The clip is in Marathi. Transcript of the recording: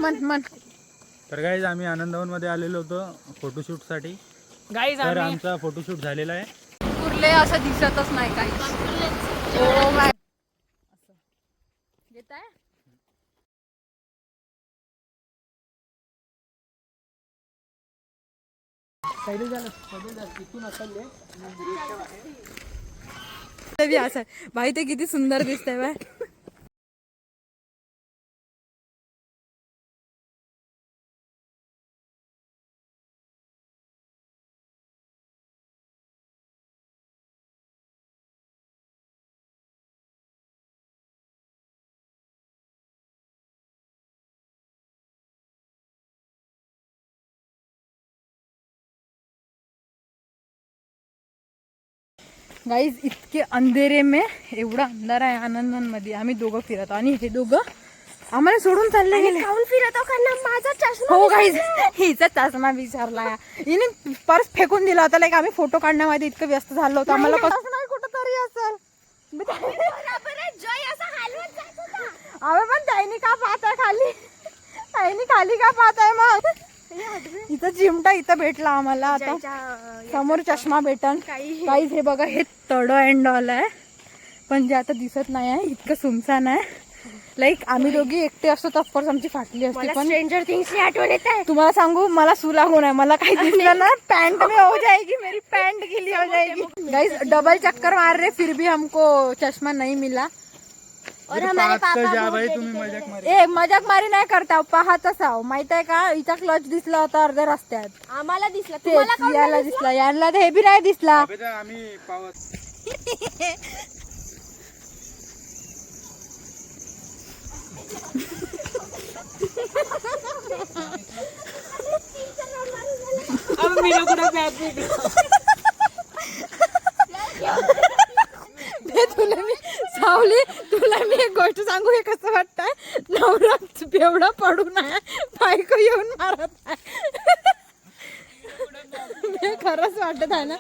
मन मन. तर गाईज आम्ही आनंदवन मध्ये आलेलो होतो फोटोशूट साठी. गाईज तर आमचा फोटोशूट झालेला आहे. कुर्ले असं दिसतच नाही काही. Oh my. असं येत आहे. भाई ते किती सुंदर दिसतंय बाय. गाईज इतके अंधेरे में एवढा अंधार आहे आनंदवन मध्ये. आम्ही दोघं फिरत आणि हे दोघं आम्हाला सोडून चालले गेले. काऊन फिरतो कारण माझा चष्मा. हो गाईज हिचा चष्मा विचारला. हिने पर्स फेकून दिला होता. लाईक आम्ही फोटो काढण्यामध्ये इतकं व्यस्त झालो होतो. आम्हाला कसं नाही कुठं तरी असेल. अरे पण त्याईनी का पाहताय खाली. त्याईनी खाली का पाहताय मग. इथं चिमटा इथं भेटला आम्हाला. आता समोर चष्मा भेटन. काहीच हे बघा हे तड एंड आहे पण जे आता दिसत नाही आहे. इतकं सुमसान आहे. लाईक आम्ही दोघी एकटे असतो तर ऑफकोर्स आमची फाटली असते. पण स्ट्रेंजर थिंग्स आठवण येत आहे. तुम्हाला सांगू मला सू लागून आहे. मला काही दिसलं ना पैंट में हो जाएगी मेरी. पैंट गीली हो जाएगी. गाइस डबल चक्कर मार रहे फिर भी हमको चश्मा नहीं मिला. और हमारे पापा भाई तुम्ही मजाक मारी. ए मजाक मारी नाही करता. पाहतच आहो माहित आहे का. हिचा क्लच दिसला होता अर्ध्या रस्त्यात. आम्हाला दिसला. तेच याला दिसला. यांना हे बी नाही दिसला. आम्ही पावत तुला मी सावली तुला मी एक गोष्ट सांगू. हे कसं वाटतंय नवरा बेवडा पडून आहे बायको येऊन मारत आहे. खरंच वाटत आहे ना.